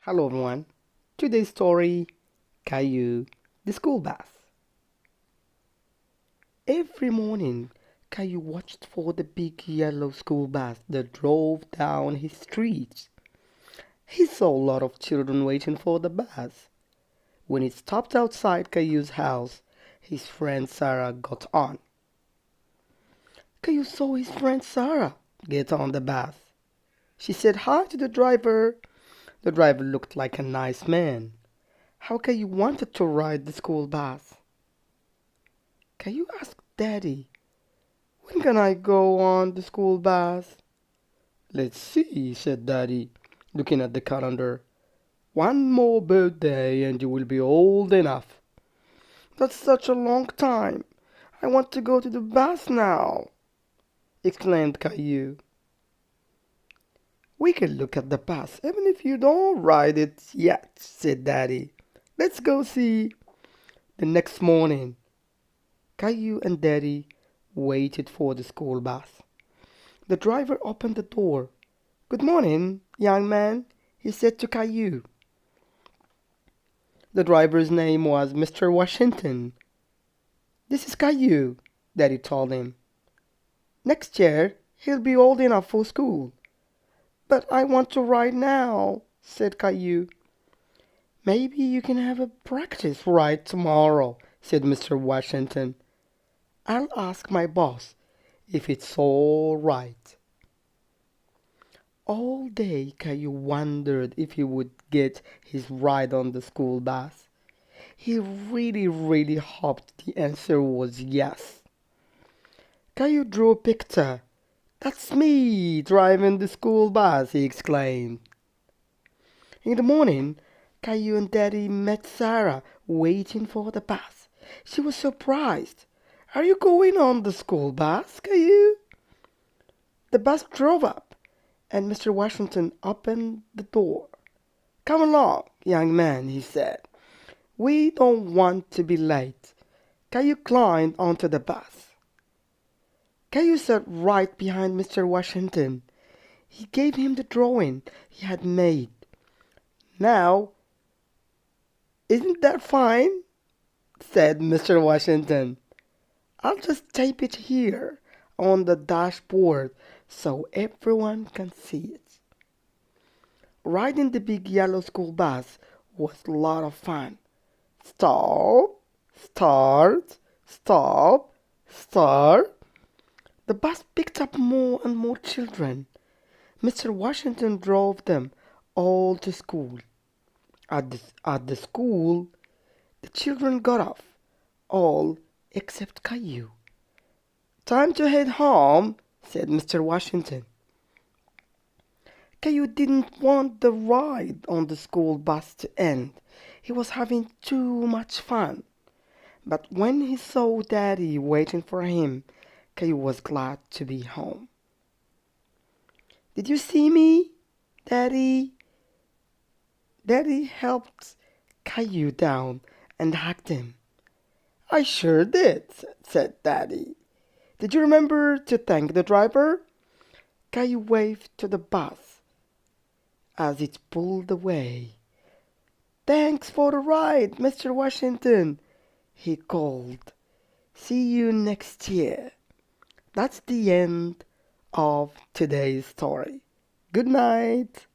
Hello everyone. Today's story, Caillou, the school bus. Every morning, Caillou watched for the big yellow school bus that drove down his street. He saw a lot of children waiting for the bus. When it stopped outside Caillou's house, his friend Sarah got on. Caillou saw his friend Sarah get on the bus. She said hi to the driver. The driver looked like a nice man. How Caillou wanted to ride the school bus. Caillou asked Daddy, when can I go on the school bus? Let's see, said Daddy, looking at the calendar. One more birthday and you will be old enough. That's such a long time. I want to go to the bus now, exclaimed Caillou. We can look at the bus even if you don't ride it yet, said Daddy. Let's go see. The next morning, Caillou and Daddy waited for the school bus. The driver opened the door. Good morning, young man, he said to Caillou. The driver's name was Mr. Washington. This is Caillou, Daddy told him. Next year, he'll be old enough for school. But I want to ride now, said Caillou. Maybe you can have a practice ride tomorrow, said Mr. Washington. I'll ask my boss if it's all right. All day Caillou wondered if he would get his ride on the school bus. He really hoped the answer was yes. Caillou drew a picture. That's me driving the school bus, he exclaimed. In the morning, Caillou and Daddy met Sarah waiting for the bus. She was surprised. Are you going on the school bus, Caillou? The bus drove up, and Mr. Washington opened the door. Come along, young man, he said. We don't want to be late. Caillou climbed onto the bus. Caillou sat right behind Mr. Washington. He gave him the drawing he had made. Now, isn't that fine? Said Mr. Washington. I'll just tape it here on the dashboard so everyone can see it. Riding the big yellow school bus was a lot of fun. Stop, start, stop, start. The bus picked up more and more children. Mr. Washington drove them all to school. At the school, the children got off, all except Caillou. Time to head home, said Mr. Washington. Caillou didn't want the ride on the school bus to end. He was having too much fun. But when he saw Daddy waiting for him, Caillou was glad to be home. Did you see me, Daddy? Daddy helped Caillou down and hugged him. I sure did, said Daddy. Did you remember to thank the driver? Caillou waved to the bus as it pulled away. Thanks for the ride, Mr. Washington, he called. See you next year. That's the end of today's story. Good night.